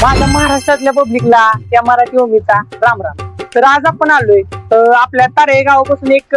माझ्या महाराष्ट्रातल्या पब्लिकला त्या मराठी भूमीचा राम राम. तर आज आपण आलोय आपल्या तारे गावापासून एक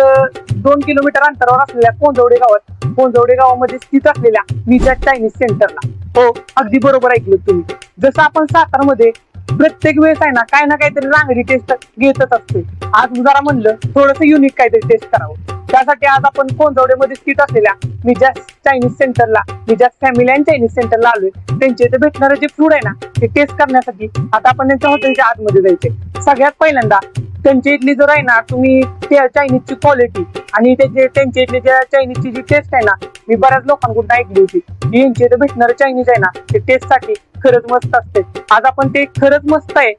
2 किलोमीटर अंतरावर असलेल्या कोंजवडे गावात. कोंजवडे गावामध्ये स्थित असलेल्या मिजा चायनीज सेंटरला. हो, अगदी बरोबर ऐकलं तुम्ही. जसं आपण सातारमध्ये प्रत्येक वेळेस आहे ना काय ना काहीतरी रांगडी टेस्ट घेतच असते, आज जरा म्हणलं थोडस युनिक काहीतरी टेस्ट करावं. त्यासाठी आज आपण कोंजवडेमध्ये स्थित असलेल्या मिजा चायनीज सेंटरला, मिजा फॅमिली अँड चायनीज सेंटरला आलोय. त्यांच्या इथे भेटणारं जे फूड आहे ना ते टेस्ट करण्यासाठी आता आपण त्यांच्या हॉटेलच्या आतमध्ये जायचे. सगळ्यात पहिल्यांदा त्यांच्या इथली जर आहे ना तुम्ही त्या चायनीजची क्वालिटी आणि त्यांच्या इथली ज्या चायनीजची जी टेस्ट आहे ना, मी बऱ्याच लोकांकडून ऐकली होती की यांच्या इथे भेटणारं चायनीज आहे ना ते टेस्ट साठी खरंच मस्त असते. आज आपण ते खरंच मस्त आहे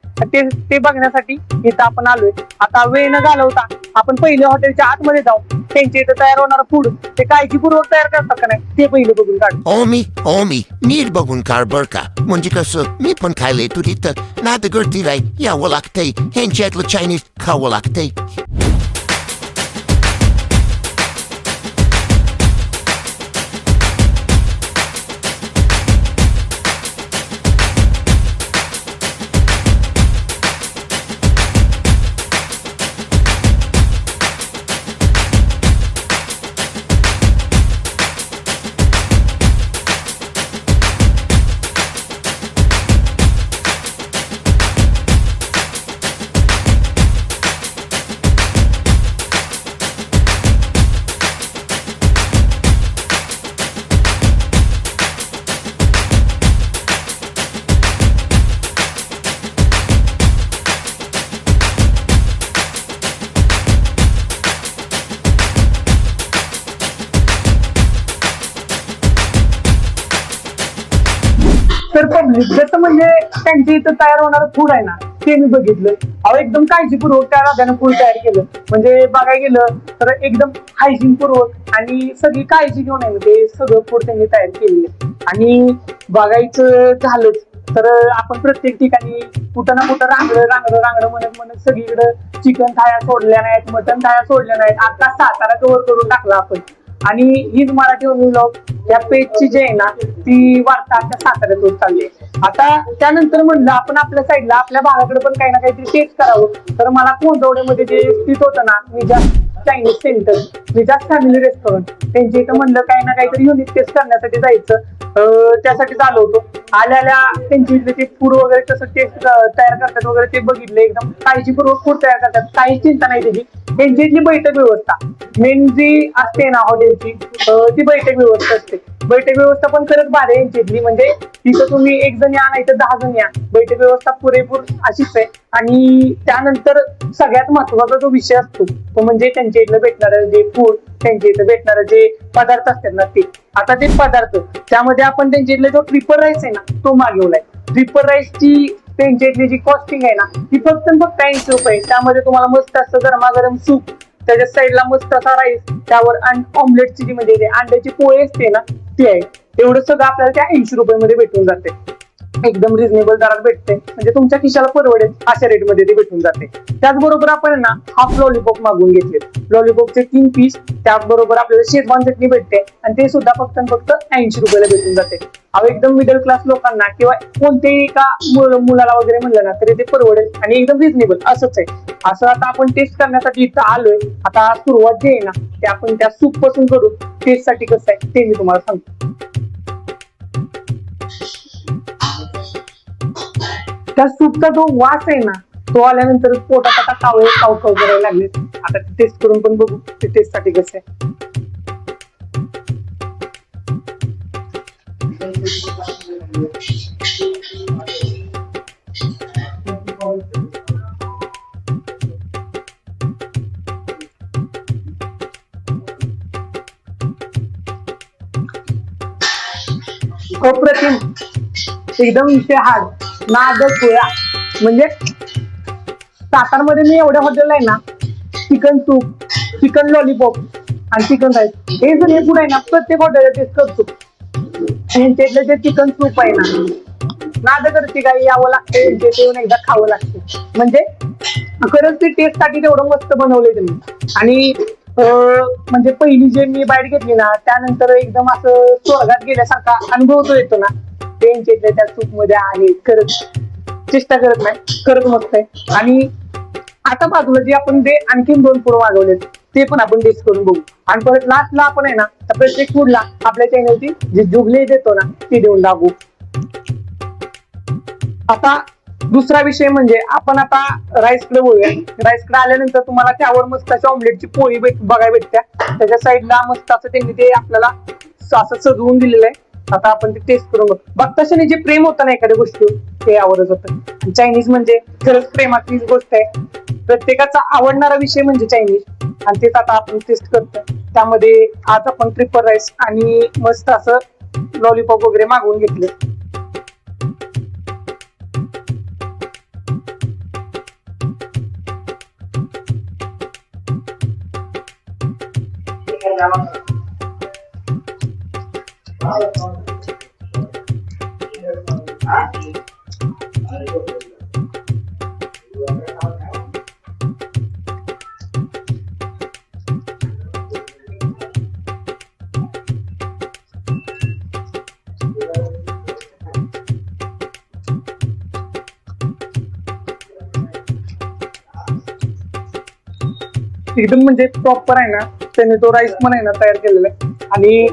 ते बघण्यासाठी इथं आपण आलोय. आता वेळ न घालवता आपण पहिले हॉटेलच्या आतमध्ये जाऊ. त्यांच्या इथं तयार होणारं फूड ते काळजीपूर्वक तयार करतात का नाही ते पहिले बघून काढू. ओमी नीट बघून काढ बर का. म्हणजे कसं मी पण खायला येतो तिथं नाद गर्दी राय यावं लागतंय, ह्यांच्यातलं चायनीज खावं लागतंय. तर पब्लिक जसं म्हणजे त्यांच्या इथं तयार होणारं फूड आहे ना ते मी बघितलं. अहो एकदम काळजीपूर्वक त्या राजाने फूड तयार केलं. म्हणजे बघायला गेलं तर एकदम हायजीन पूर्वक आणि सगळी काळजी घेऊन आहे ते सगळं फूड त्यांनी तयार केलेलं. आणि बघायचं झालंच तर आपण प्रत्येक ठिकाणी कुठं ना कुठं रांगडं म्हणत सगळीकडे चिकन थाळ्या सोडल्या नाहीत, मटन थाळ्या सोडल्या नाहीत. आता सातारा कव्हर करून टाकला आपण. आणि हीच मराठी व्लॉग या पेजची जी आहे ना ती वार्ता आता साताऱ्यात होत चालली आहे. आता त्यानंतर म्हणलं आपण आपल्या साईडला आपल्या भागाकडे पण काही ना काहीतरी टेस्ट करावं. तर मला कोंजवडेमध्ये जे स्थित होतं ना मिजा चायनीज सेंटर, मिजा फॅमिली रेस्टॉरंट, त्यांच्या इथं म्हणलं काही ना काहीतरी युनिक टेस्ट करण्यासाठी जायचं. त्यासाठी चालू होतो. आल्या त्यांची इथले ते फूड वगैरे कसं टेस्ट तयार करतात वगैरे ते बघितलं. एकदम काळजीपूर्वक फूड तयार करतात, काही चिंता नाही त्याची. त्यांची इथली बैठक व्यवस्था मेन जी असते ना हॉटेलची ती बैठक व्यवस्था असते. बैठक व्यवस्था पण खरंच भारी आहे यांची इथली. म्हणजे तिथं तुम्ही 1 जण या नाही तर 10 जण या, बैठक व्यवस्था पुरेपूर अशीच आहे. आणि त्यानंतर सगळ्यात महत्वाचा जो विषय असतो तो म्हणजे त्यांच्या इथलं भेटणारं जे फूड, त्यांच्या इथं भेटणारं जे पदार्थ असतात ना ते. आता ते पदार्थ त्यामध्ये आपण त्यांच्या इथला जो ट्रिपल राईस आहे ना तो मागवलाय. ट्रिपल राईसची त्यांच्या इथली जी कॉस्टिंग आहे ना ती फक्त 80 रुपये. त्यामध्ये तुम्हाला मस्त असं गरमागरम सूप, त्याच्या साईडला मस्त असा राईस, त्यावर ऑमलेटची जी म्हणजे अंड्याची पोळी असते ना ती आहे. एवढं सगळं आपल्याला त्या 80 रुपये भेटून जाते. एकदम रिझनेबल दरात भेटते. म्हणजे तुमच्या खिशाला परवडेल अशा रेटमध्ये ते भेटून जाते. त्याचबरोबर आपण ना हाफ लॉलीपॉप मागवून घेतले. लॉलीपॉपचे 3 पीस, त्याचबरोबर आपल्याला शेजवान चटणी भेटते आणि ते सुद्धा फक्त 80 रुपयाला भेटून जाते. अहो एकदम मिडल क्लास लोकांना किंवा कोणतेही एका मुलाला वगैरे म्हणलं ना तरी ते परवडेल आणि एकदम रिझनेबल असंच आहे. असं आता आपण टेस्ट करण्यासाठी इथं आलोय. आता सुरुवात जी आहे ना ते आपण त्या सूप पासून करू. टेस्ट साठी कसं आहे ते मी तुम्हाला सांगतो. त्या सूपचा जो वास आहे ना तो आल्यानंतर पोटात आता काव करायला लागले. आता टेस्ट करून पण बघू ते टेस्ट साठी कसं आहे. अप्रतिम, एकदम विषय हार्ड नादच गोळा. म्हणजे सातारमध्ये मी एवढ्या हॉटेल आहे ना चिकन सूप, चिकन लॉलीपॉप आणि चिकन राईस हे जर हे पुढे आहे ना प्रत्येक हॉटेलला टेस्ट करतो. यांच्यातलं जे चिकन सूप आहे ना नाद करते काही यावं लागते, येऊन एकदा खावं लागते. म्हणजे खरंच ते टेस्ट साठी तेवढं मस्त बनवलंय त्यांनी. आणि म्हणजे पहिली जे मी बाईट घेतली ना त्यानंतर एकदम असं स्वर्गात गेल्यासारखा अनुभव तो येतो ना त्यांच्या त्या सूप मध्ये आहे. खरंच चेष्टा करत नाही, खरंच मस्त आहे. आणि आता बाजूला जे आपण ते आणखीन 2 फूड मागवलेत ते पण आपण टेस्ट करून बघू. आणि परत लास्टला आपण आहे ना त्या प्रत्येक फूडला आपल्या चॅनलची जी जुगली देतो ना ती देऊन टाकू. आता दुसरा विषय म्हणजे आपण आता राईस कडे बोलूया. राईस कडे आल्यानंतर तुम्हाला त्यावर मस्त अशी ऑमलेटची पोळी बघायला भेटत्या. त्याच्या साईडला मस्त असं त्यांनी ते आपल्याला असं सजवून दिलेलं आहे. आता आपण ते टेस्ट करून बघ. तशाने जे प्रेम होतं ना एखाद्या गोष्टीवर ते आवडत होतं. चायनीज म्हणजे खरंच प्रेमातलीच गोष्ट आहे. प्रत्येकाचा आवडणारा विषय म्हणजे चायनीज आणि तेच आता आपण टेस्ट करतोय. त्यामध्ये आज आपण ट्रिपल राईस आणि मस्त असं लॉलीपॉप वगैरे मागवून घेतले. एकदम म्हणजे प्रॉपर आहे ना त्याने तो राईस पण आहे ना तयार केलेला आहे. आणि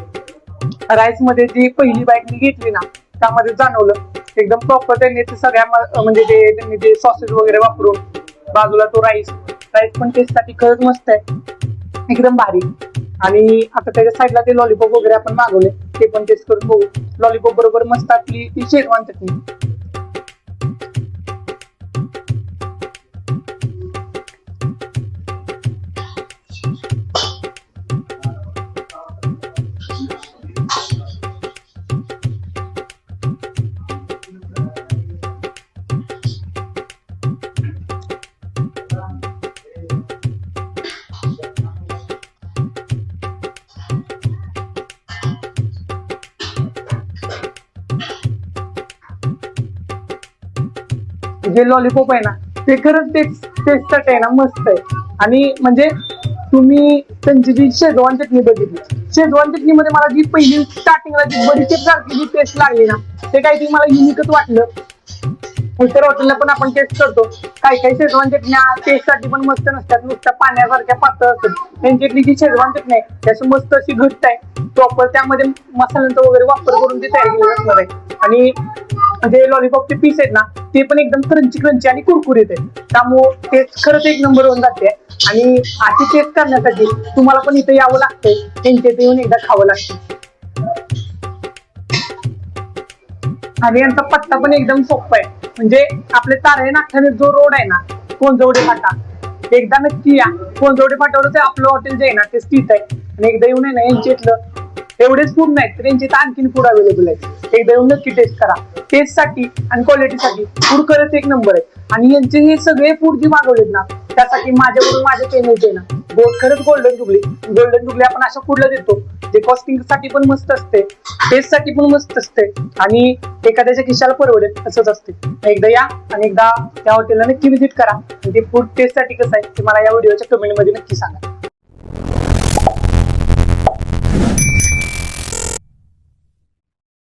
राईस मध्ये जी पहिली बाईट मी घेतली ना त्यामध्ये जाणवलं एकदम प्रॉपर त्यांनी ते सगळ्या म्हणजे ते त्यांनी ते सॉसेस वगैरे वापरून बाजूला तो राईस पण टेस्ट साठी खरंच मस्त आहे, एकदम भारी. आणि आता त्याच्या साईडला ते लॉलीपॉप वगैरे आपण मागवले ते पण टेस्ट करून बघू. लॉलीपॉप बरोबर मस्त आपली ती शेजवान चटणी. जे लॉलीपॉप आहे ना ते खरंच टेस्टसाठी आहे ना मस्त आहे. आणि म्हणजे तुम्ही त्यांची जी शेजवान चटणी बघितली, शेजवान चटणी मध्ये मला जी पहिली स्टार्टिंगला जी बडीशेप सारखी जी टेस्ट लागली ना ते काहीतरी मला युनिकच वाटलं. इतर हॉटेलला पण आपण टेस्ट करतो, काही शेजवान चटण्या टेस्ट साठी पण मस्त नसतात, नुसत्या पाण्यासारख्या पातळ असतात. त्यांच्यातली जी शेजवान चटणी आहे त्याची मस्त अशी घट्ट आहे प्रॉपर, त्यामध्ये मसाल्यांचा वगैरे वापर करून ती तयार केली असणार आहे. आणि जे लॉलीपॉपचे पीस आहेत ना ते पण एकदम क्रंची आणि कुरकुरीत आहे, त्यामुळे टेस्ट खरंच एक नंबर होऊन जाते. आणि अशी टेस्ट करण्यासाठी तुम्हाला पण इथे यावं लागतंय, त्यांच्या इथे येऊन एकदा खावं लागतं. आणि यांचा पत्ता पण एकदम सोपा आहे. म्हणजे आपले तारे नाक्याने जो रोड आहे ना कोंजवडे फाटा, एकदा नक्की या. कोंजवडे फाट्यावरच आपलं हॉटेल जे आहे ना ते स्थित आहे. आणि एकदा येऊन आहे ना यांच्या इथलं एवढेच फूड नाहीत तर यांच्या इथं आणखीन फूड अवेलेबल आहे. एकदा येऊन नक्की टेस्ट करा. टेस्ट साठी आणि क्वालिटीसाठी फूड खरंच एक नंबर आहे. आणि यांचे हे सगळे फूड जे मागवलेत ना त्यासाठी माझ्याकडून माझ्या चॅनलचे ना खरंच गोल्डन जुबली आपण अशा फूडला देतो जे कॉस्टिंग साठी पण मस्त असते, टेस्ट साठी पण मस्त असते आणि एखाद्याच्या खिशाला परवडेल असंच असते. एकदा या आणि एकदा त्या हॉटेलला नक्की व्हिजिट करा. आणि ते फूड टेस्ट साठी कसं आहे ते मला या व्हिडिओच्या कमेंट मध्ये नक्की सांगा.